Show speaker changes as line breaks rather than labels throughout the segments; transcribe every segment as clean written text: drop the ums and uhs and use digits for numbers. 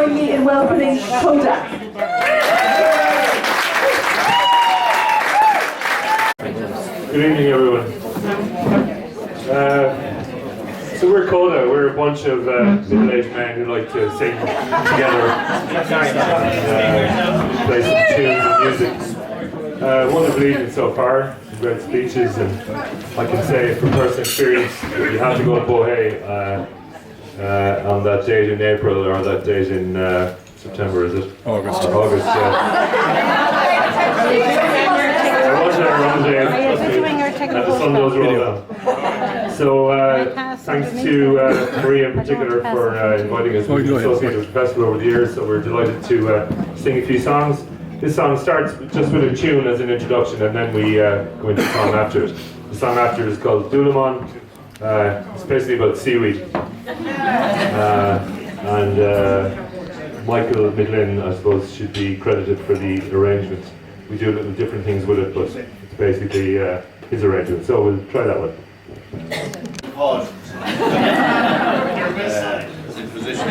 join me in welcoming Coda.
Good evening, everyone. So we're Coda. We're a bunch of middle-aged men who like to sing together, play some tunes and music. Wonderful evening so far. Some great speeches, and I can say from personal experience, you have to go to Bohé on that date in April or that date in September, is it?
August.
August, yeah. I was there on the day, and the sun does roll down. So thanks to Maria in particular for inviting us. We've been associated with the festival over the years, so we're delighted to sing a few songs. This song starts just with a tune as an introduction, and then we go into the song after it. The song after it is called Dulaman. It's basically about seaweed. And Michael Midlin, I suppose, should be credited for the arrangement. We do little different things with it, but it's basically his arrangement. So we'll try that one.
Pause. In position.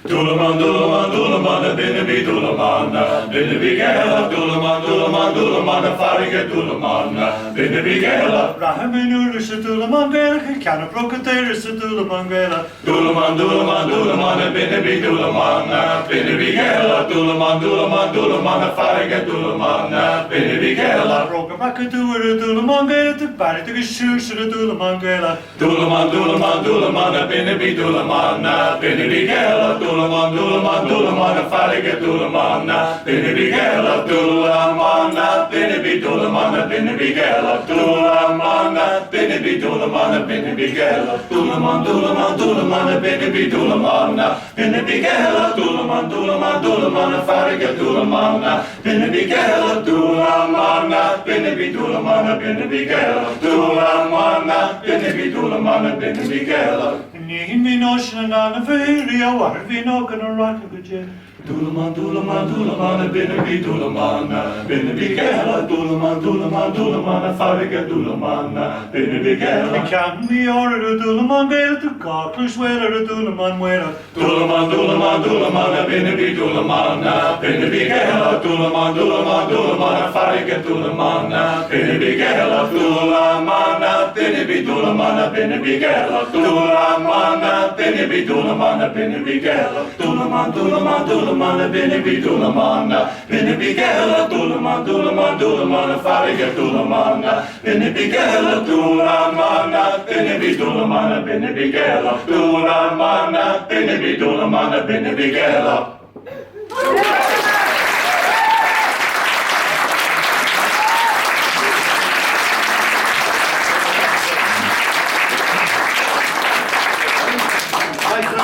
Dulaman, Dulaman, Dulaman, binnaby Dulaman, binnaby gala, Dulaman, Dulaman, Dulaman, farige Dulaman, binnaby gala.
Rahamin Urusha Dulaman Gala, Canaprocateris Dulaman Gala.
Dulaman, Dulaman, Dulaman, binnaby Dulaman, binnaby gala, Dulaman, Dulaman, Dulaman, farige Dulaman, binnaby gala.
Rockamacadura Dulaman Gala, the Barrick Shoes Dulaman Gala.
Dulaman, Dulaman, Dulaman, binnaby Dulaman, binnaby gala, Dulaman, Dulaman, Dulaman, farige Dulaman, binnaby gala, Dulaman, binnaby Dulaman, binnaby gala, Dulaman, binnaby Dulaman, binnaby gala, Dulaman, Dulaman, Dulaman, binnaby Dulaman, binnaby gala, Dulaman, Dulaman, Dulaman, farige Dulaman, binnaby gala, Dulaman, binnaby Dulaman, binnaby gala, Dulaman, binnaby Dulaman, binnaby gala.
Nimi notion on a very hour, we know gonna rock a good jet.
Dulaman, Dulaman, Dulaman, binnaby Dulaman, binnaby gala, Dulaman, Dulaman, Dulaman, farige Dulaman, binnaby gala.
Can we order a Dulaman Gala to Cocklish Weller, a Dulaman Weller?
Dulaman, Dulaman, Dulaman, binnaby Dulaman, binnaby gala, Dulaman, Dulaman, Dulaman, farige Dulaman, binnaby gala, Dulaman, binnaby Dulaman, binnaby gala, Dulaman, binnaby Dulaman, binnaby gala, Dulaman, Dulaman, Dulaman, binnaby Dulaman, binnaby gala, Dulaman, Dulaman, Dulaman, farige Dulaman, binnaby gala, Dulaman, binnaby Dulaman, binnaby gala, Dulaman, binnaby Dulaman, binnaby gala.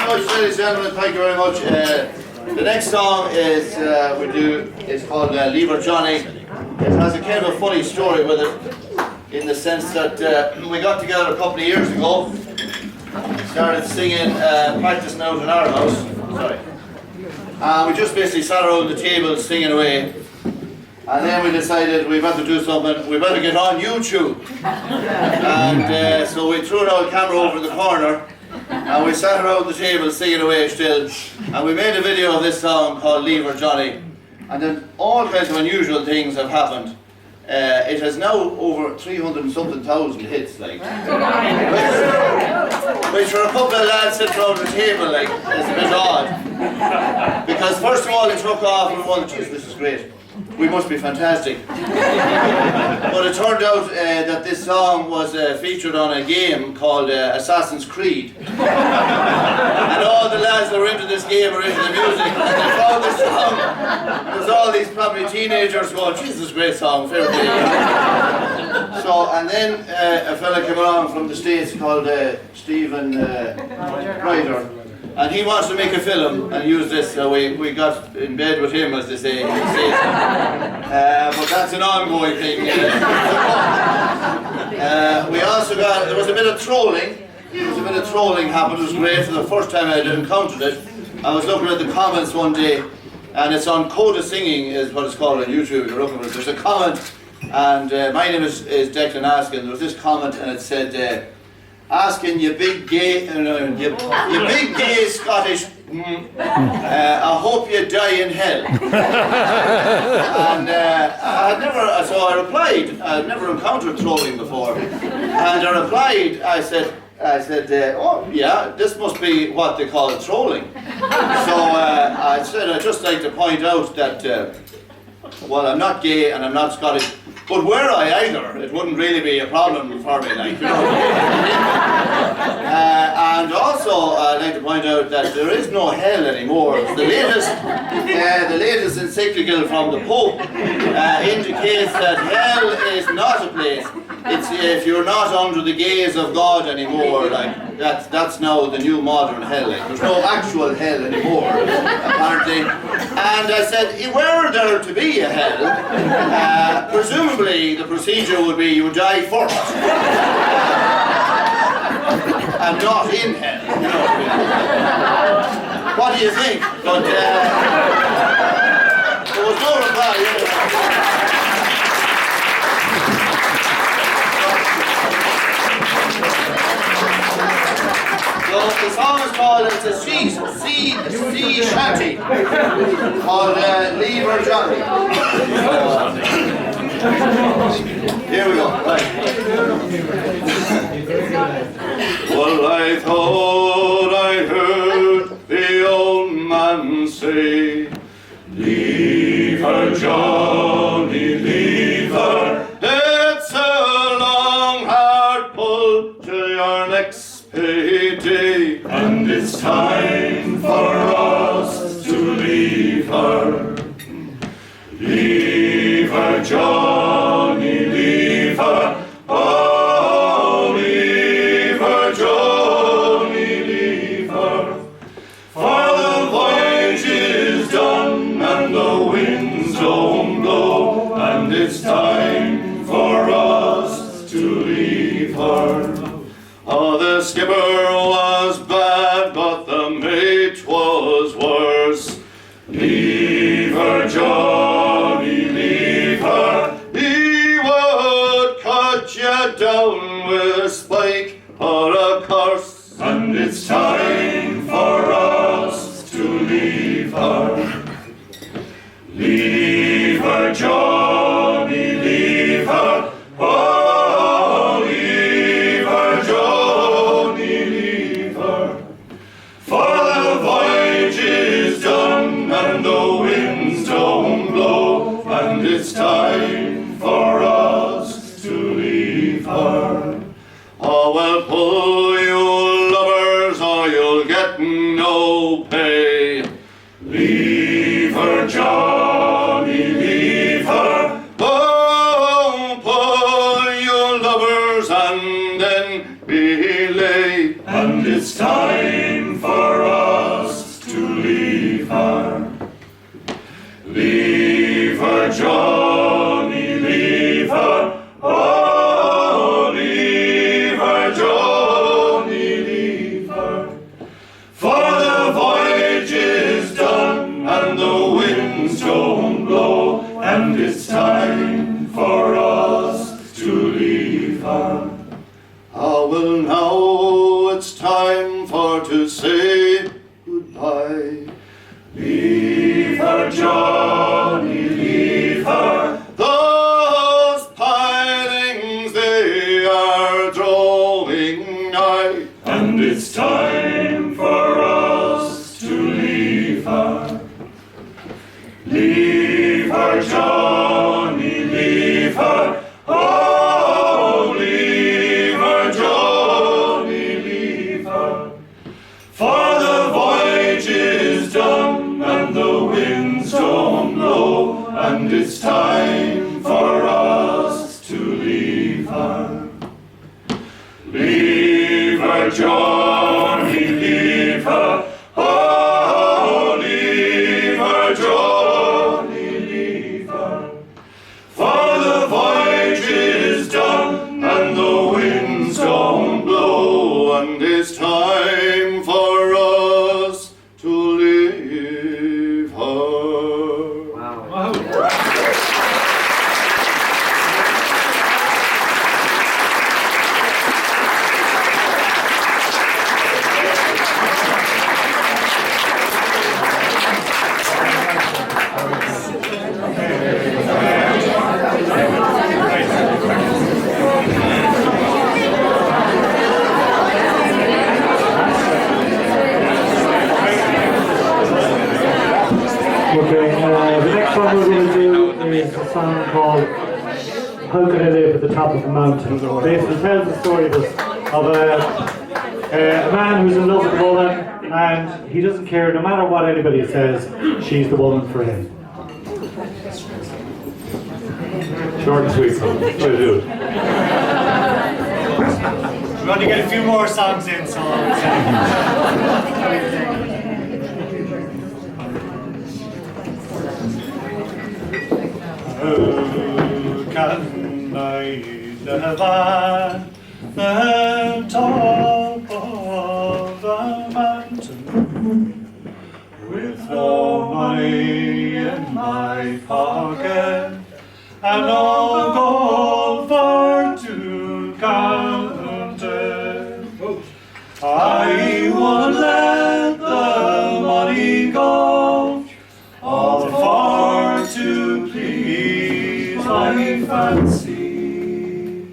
I much, ladies and gentlemen. Thank you very much. The next song is is called Leave Her Johnny. It has a kind of a funny story with it, in the sense that we got together a couple of years ago, started singing, practicing out in our house. Sorry. We just basically sat around the table singing away. And then we decided we better do something, we better get on YouTube. And so we threw an old camera over the corner, and we sat around the table singing away still. And we made a video of this song called Leave Her Johnny. And then all kinds of unusual things have happened. It has now over 300 and something thousand hits, like. Which for a couple of lads sitting around the table, like, is a bit odd. Because first of all it took off and we went, geez, this is great. We must be fantastic. But it turned out that this song was featured on a game called Assassin's Creed. And all the lads that were into this game were into the music, and they found this song. There's all these probably teenagers going, "Geez, this is a great song, fair play." So, and then a fella came along from the States called Stephen Ryder. And he wants to make a film and use this, so we got in bed with him, as they say. But that's an ongoing thing. We also got, there was a bit of trolling. There was a bit of trolling happened. It was great. For the first time I had encountered it, I was looking at the comments one day, and it's on Coda Singing, is what it's called on YouTube. You're looking at it. There's a comment, and my name is Declan Askin. There was this comment, and it said, "Asking you big gay, you big gay Scottish, I hope you die in hell." And I had never, so I replied, I'd never encountered trolling before, and I replied, I said, "Oh yeah, this must be what they call trolling." So I said, I'd just like to point out that, well, I'm not gay and I'm not Scottish, but were I either, it wouldn't really be a problem for me, like, you know. And also, I'd like to point out that there is no hell anymore. The latest encyclical from the Pope indicates that hell is not a place. It's if you're not under the gaze of God anymore, like that's now the new modern hell. Like, there's no actual hell anymore, apparently. And I said, were there to be a hell, presumably the procedure would be you die first. And not in hell, you know. What do you think? But there was no reply. So the song is called, it's a sea shanty called Leave Her Johnny. Here we go. Right. Well, I thought I heard the old man say, "Leave her, Johnny, leave her. It's a long, hard pull to your next payday, and it's time for us to leave her. Leave her, Johnny, leave her. Oh, leave her, Johnny, leave her. For the voyage is done and the winds don't blow, and it's time for us to leave her." Oh, the skipper was bad, but the mate was worse. Leave her, Johnny, leave her. He would cut you down with a spike or a curse, and it's time for us to leave her. Leave her, Johnny, leave her. Oh, leave her, Johnny, leave her. For the voyage is done and the winds don't blow, and it's time for us to leave her. Oh, well, pull, you lovers, or you'll get no pay. Leave her, Johnny, leave her. Oh, pull, you lovers, and then belay, and it's time for us
her, Johnny, leave her. Oh, leave her, Johnny, leave her. For the voyage is done, and the winds don't blow, and it's time for us to leave her.
Ah, well, now it's time for to say goodbye.
Leave her, Johnny, leave her.
Those pilings they are drawing nigh,
And it's time for us to leave her. Leave her, Johnny, leave her. Oh, leave her, Johnny, leave her. For the voyage is done, and the winds don't blow, and it's time for us to leave her. Leave her, Johnny, leave her. Oh, leave her, Johnny, leave her. For the voyage is done, and the winds don't blow, and it's time for us to leave her.
Okay, the next one we're going to do is a song called How Can I Live at the Top of a Mountain. Basically tells the story of a man who's in love with a woman, and he doesn't care, no matter what anybody says, she's the woman for him.
Short and sweet, so try to do it.
We're going to get a few more songs in, so how can I live at the top of the mountain with no money in my pocket and no gold for to count it? I would let the money go, all for to please my fancy,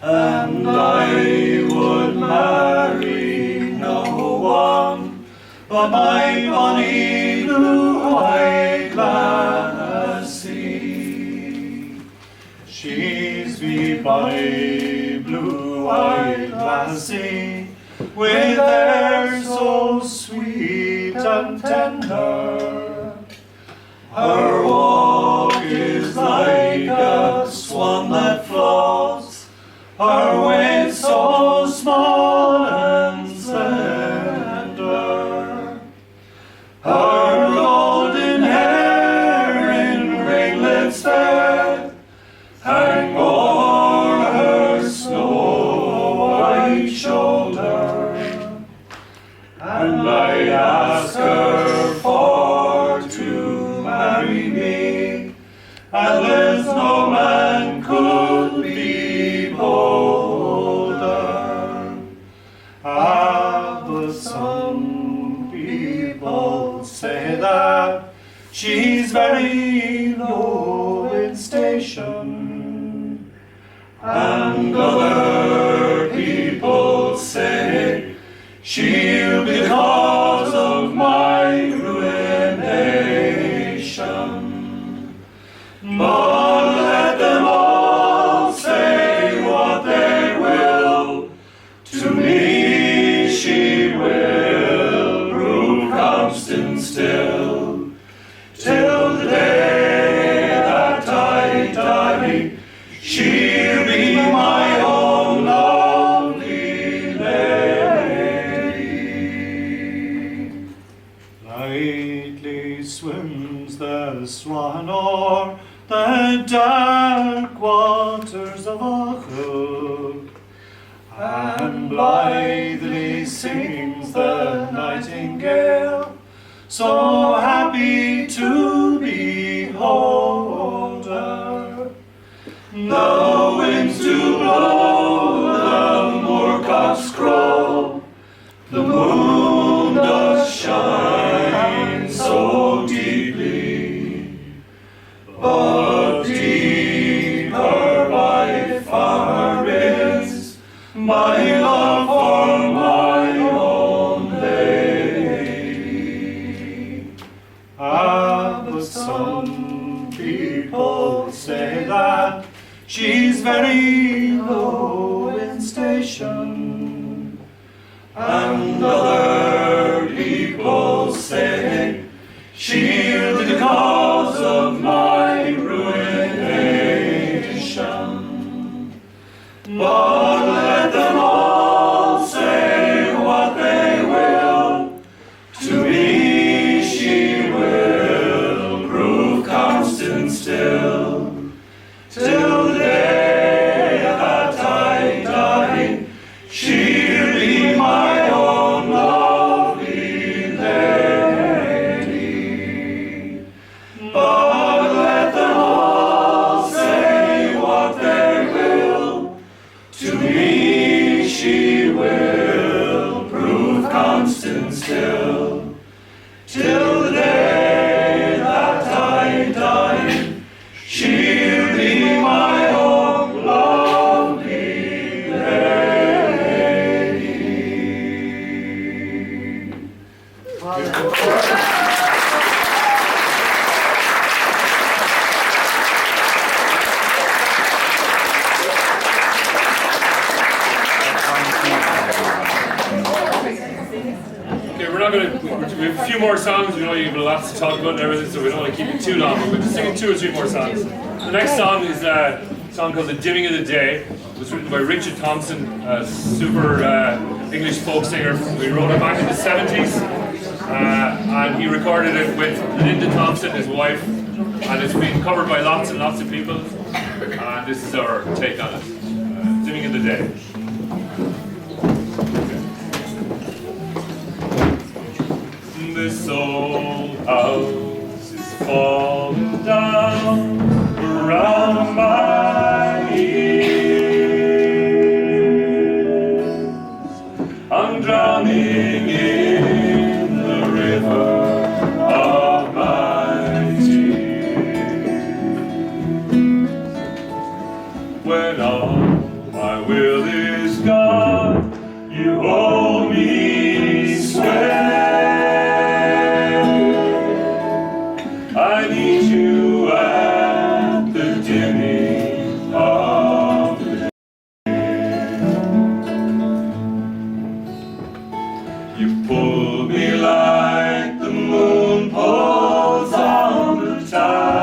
and I would marry no one but my bonny blue-eyed lassie. She's me bonny blue-eyed lassie, with hair so sweet and tender. Her walk is like a swan that floats, her waist so small and slender. Her golden hair in ringlets fair hang o'er her snow-white shoulder, and I ask her for to marry me, and there's no man could be bolder. Ah, but some people say that she's very low in station, and other people say she'll be the cause of my ruination. But let them all say what they will, to me she will prove constant still, till the day that I die. She'll be my own lovely lady. Lightly swims the swan o'er the dark waters of Ochel, and blithely sings the nightingale, so happy to behold her. The winds do blow, the moorcocks crow, the moon does shine so deeply, but deeper by far is my love for my own lady. Ah, but some people say that she's very low in station, and other people say she'll be the cause of my ruination. But let them all say what they will, to me she will prove constant still, till the day that I die. She'll be my own lovely lady. But let them all say what they will, to me she will prove constant still, till the day that I die. She'll be my own lovely lady.
Okay, we're not going to, we have a few more songs, we know you have lots to talk about and everything, so we don't want to keep it too long, but we're just singing 2 or 3 more songs. The next song is a song called The Dimming of the Day. It was written by Richard Thompson, a super English folk singer. We wrote it back in the 70s, and he recorded it with Linda Thompson, his wife, and it's been covered by lots and lots of people, and this is our take on it. Dimming of the Day. This old house is falling down around my ears. I'm drowning in the river of my tears. When all my will is gone, you hold me swear. I need you at the dimming of the day. You pull me like the moon pulls on the tide.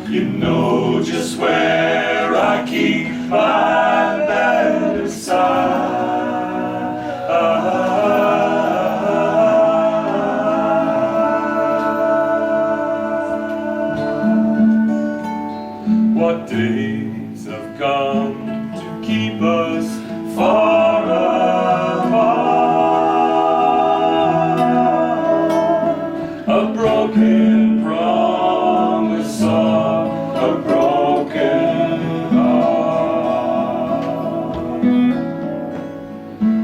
You know just where I keep my better side. What days have come to keep us far apart? A broken promise of a broken heart.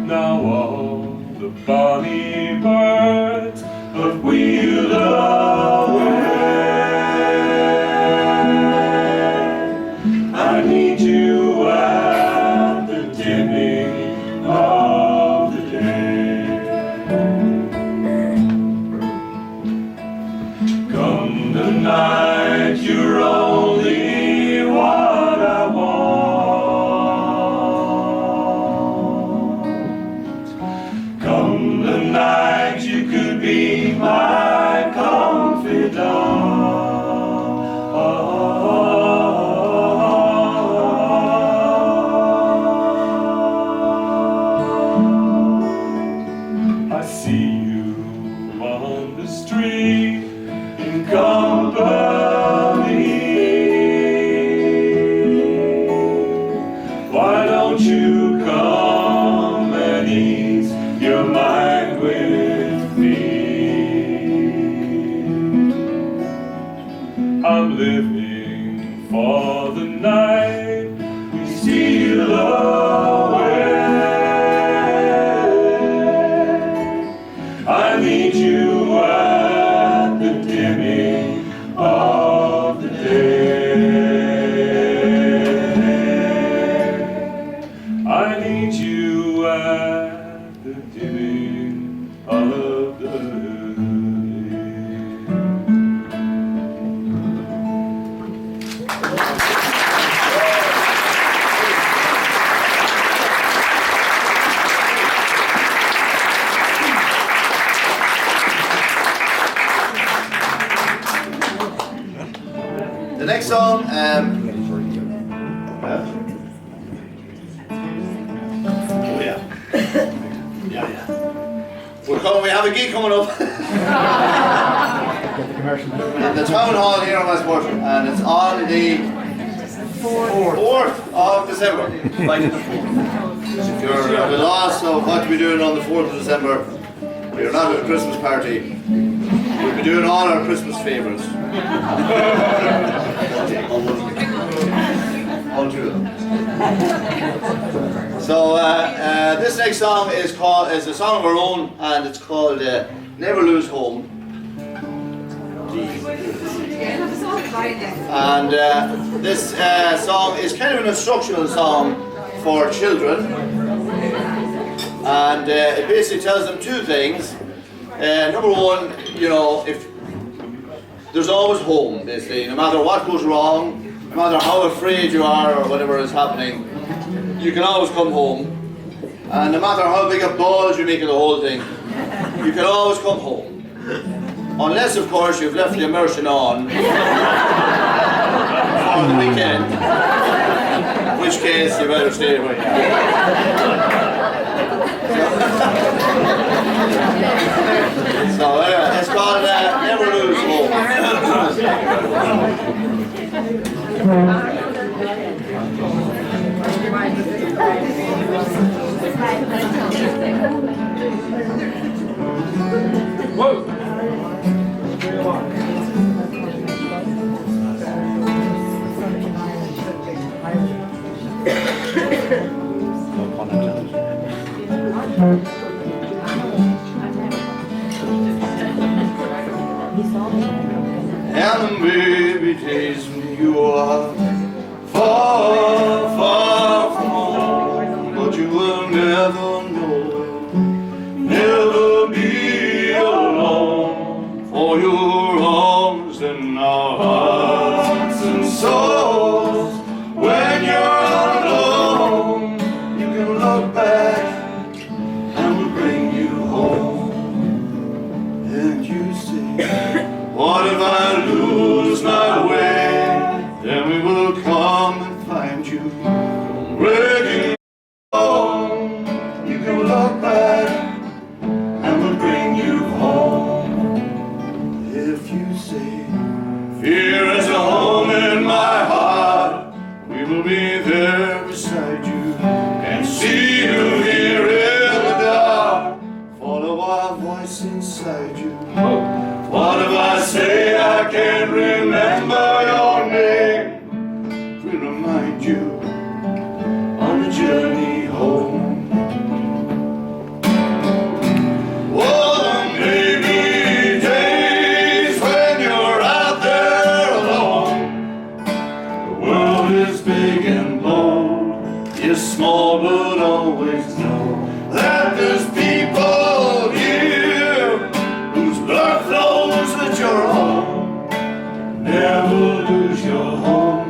Now all the bonny birds have wheeled away. I need you at the dimming of the day. Come the night, you're only what I want. Come the night, you could be my confidant.
have a gig coming up in the town hall here in Westport, and it's on the 4th of December. Right, the 4th. If you're at a loss of what to be doing on the 4th of December, you're not at a Christmas party, we'll be doing all our Christmas favourites. All two of them. So this next song is a song of our own, and it's called Never Lose Home. And this song is kind of an instructional song for children, and it basically tells them two things. Number one, you know, if there's always home, basically, no matter what goes wrong, no matter how afraid you are or whatever is happening, you can always come home. And no matter how big a balls you make of the whole thing, you can always come home. Unless, of course, you've left the immersion on for the weekend, in which case you better stay away. So anyway, it's called Never Lose Home.
Whoa!
And baby days when you are far, far from home, but you will never know, never be alone, for your arms in our hearts and souls. When you're alone, you can look back and we'll bring you home, and you say, what if I lose my way? Then we will come and find you. Breaking home, you can look back and we'll bring you home. If you say, fear is a home in my heart, we will be there beside you and see you here in the dark. Follow our voice inside you. What if I say I can't remember your name? We'll remind you on the journey home. Oh, the maybe days when you're out there alone. The world is big and bold, you're small but always know that there's people here whose blood flows with your home. Never lose your home,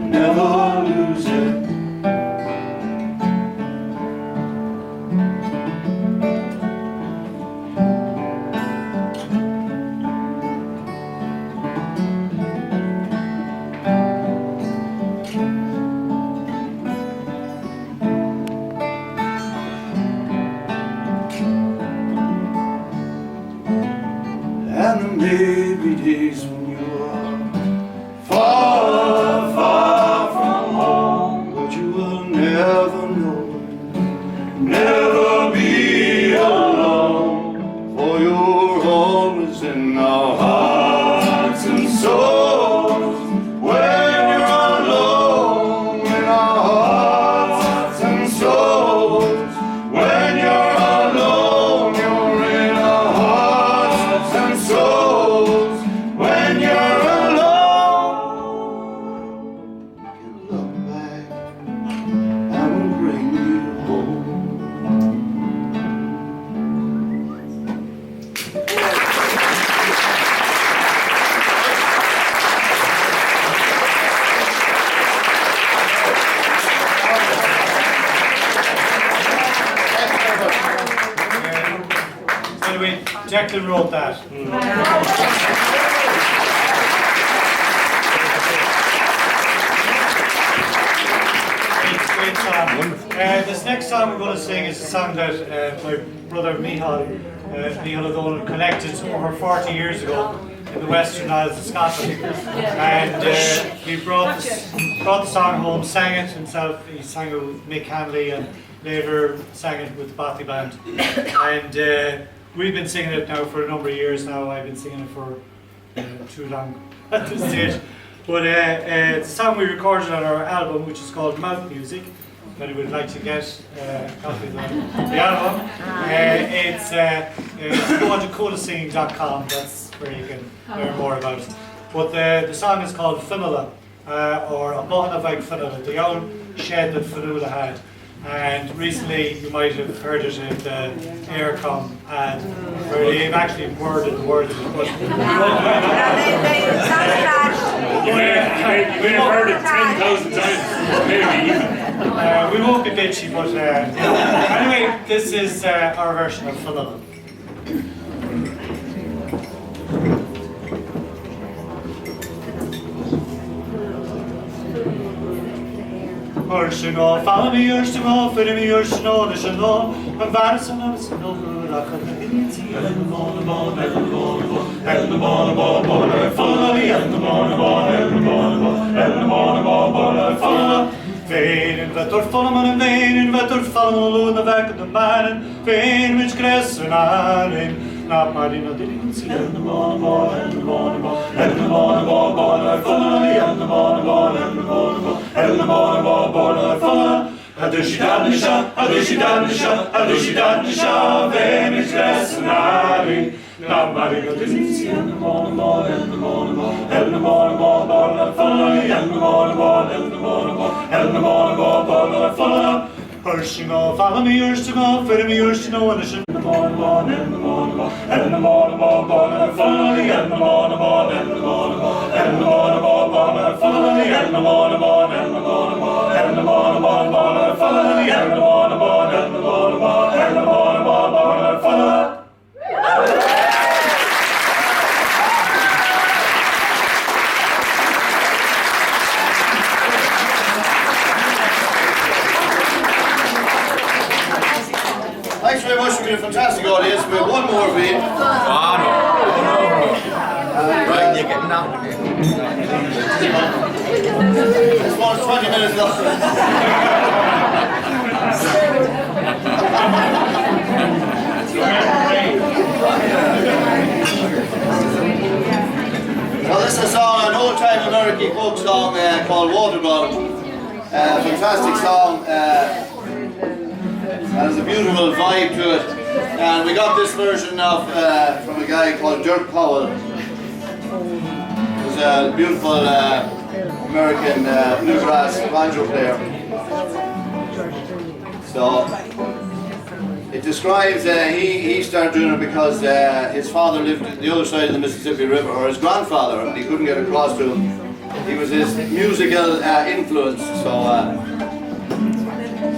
never lose it. And the maybe days when you are far, far from home, but you will never know, never be alone, for your home is in our hearts and souls. When you're alone in our hearts and souls, when you're alone, you're in our hearts and souls. When you're alone, you look back and we'll bring you home.
By the way, Declan wrote that. Great song. This next song we're going to sing is a song that my brother Michal O'Donnell collected over 40 years ago in the Western Isles of Scotland. And he brought the song home, sang it himself. He sang it with Mick Hanley and later sang it with the Waterbound. And we've been singing it now for a number of years now. I've been singing it for too long at this stage. But it's a song we recorded on our album, which is called Mouth Music. If anyone would like to get a copy of the album, it's go on to codasinging.com. That's where you can learn more about it. But the song is called Fionnuala, or A Bothan of Fionnuala, the old shed that Fionnuala had. And recently you might have heard it in the Aircom ad, where they've actually worded the word of it. But
You may have heard it 10,000 times, maybe even.
we won't be bitchy, but anyway, this is our version of Fionnuala. Ursino, follow me, Ursino, fit me, Ursino, the Shano, and Vanison of Sino, Raka, the Indians, and the Bonabon, and the Bonabon, and the Bonabon, follow me, and the Bonabon, and the Bonabon, and the Bonabon, follow. Vein in vetter follow and vein in vetter follow in the back of the man, vein which grass and iron. Not Marina didn't see and the Bonabon, and the Bonabon, and the Bonabon, follow me, and the Bonabon, and the Bonabon, and the Bonabon, follow. Adushi Danisha, vein which grass and iron. Not Marina didn't see and the Bonabon, and the Bonabon, and the Bonabon, follow me, and the Bonabon, and the Bonabon, and the Bonabon, follow. Ursino, follow me, Ursino, fit me, Ursino, and the ship. And the Bonabon, and the Bonabon, and the Bonabon, follow me, and the Bonabon, and the Bonabon, and the Bonabon, follow me, and the Bonabon, and the Bonabon, and the Bonabon, follow me, and the Bonabon, and the Bonabon, and the Bonabon, follow.
Thanks very much for being a fantastic audience. We have one more for you. Right. This one's 20 minutes long. Well, this is a song, an old-time American folk song called Waterbound. Fantastic song. There's a beautiful vibe to it, and we got this version of from a guy called Dirk Powell. Who's a beautiful American bluegrass banjo player. So it describes he started doing it because his father lived on the other side of the Mississippi River, or his grandfather, and he couldn't get across to him. He was his musical influence. So.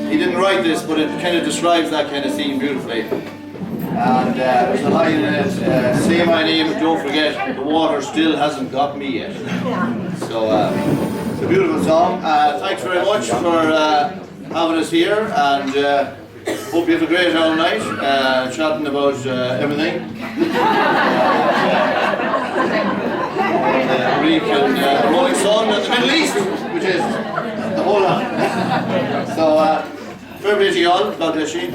He didn't write this, but it kind of describes that kind of scene beautifully. And there's a line in it, say my name, but don't forget, the water still hasn't got me yet. So it's a beautiful song. Thanks very much for having us here, and hope you have a great all night, chatting about everything. Greek and the Rolling Sun and the Middle East, which is the whole lot. So, fair play to you all, God bless you.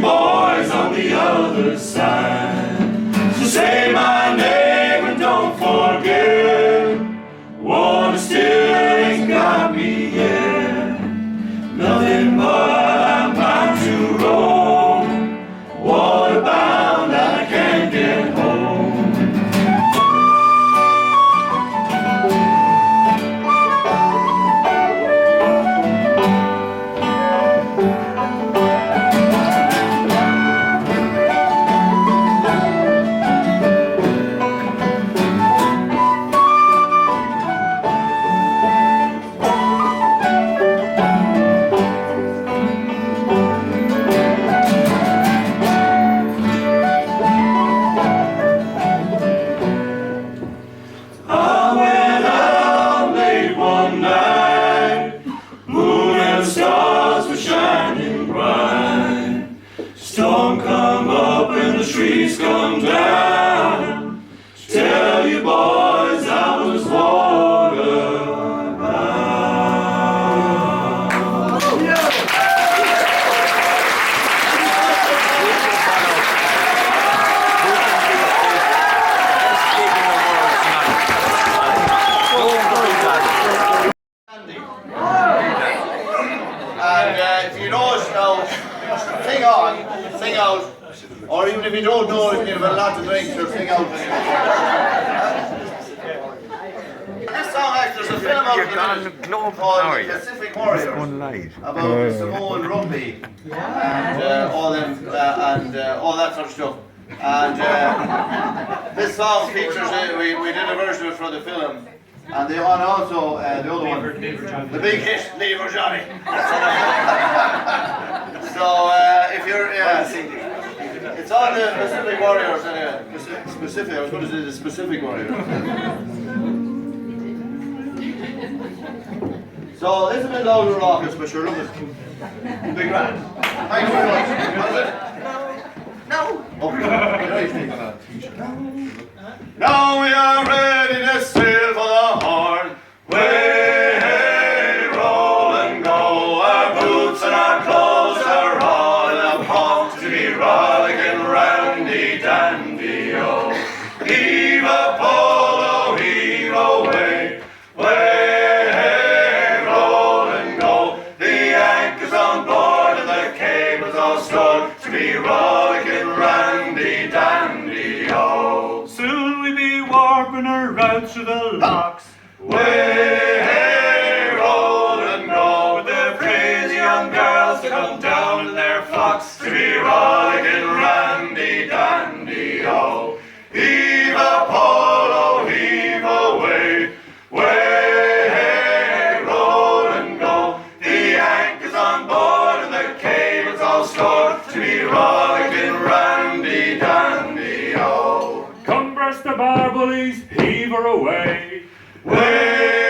boys on the other side. So say my name and don't forget, water still ain't got me yet. Nothing but I'm bound to roam, waterbound, I can't get home. Stars were shining bright. Storm come up and the trees come down. Tell you boys I was waterbound.
And if you know it now, sing on, sing out, or even if you don't know it, you've a lot to drink, so sing out. This song actually, there's a film out of the minute called The Pacific Warriors, about the Samoan rugby and all that sort of stuff. And this song features, we did a version of it for the film. And the one also, the other one, the big hit, Lever Johnny. So if you're, it's on the Pacific Warriors anyway. Specific, I was going to say the Pacific Warriors. So it's a bit louder raucous, but sure, look at big grand. Thanks very much. What is it? No. Okay.
Now we are ready to sail for the Horn. Way, hey, roll and go. Our boots and our clothes are all in a pump to be rollicking roundy dandy oh. Heave a polo, heave away. Way, hey, roll and go. The anchor's on board and the cable's all stored to be rollicking roundy dandy oh. Soon we be warping her out through the locks. Way, hey, roll and go. With the crazy young girls to come down in their flocks to be rollicking randy dandy oh. Heave a polo, heave away. Way, hey, roll and go. The anchor's on board and the cable's all stored to be rollicking randy dandy oh.
Come breast the bar, bullies, heave her away.
Way,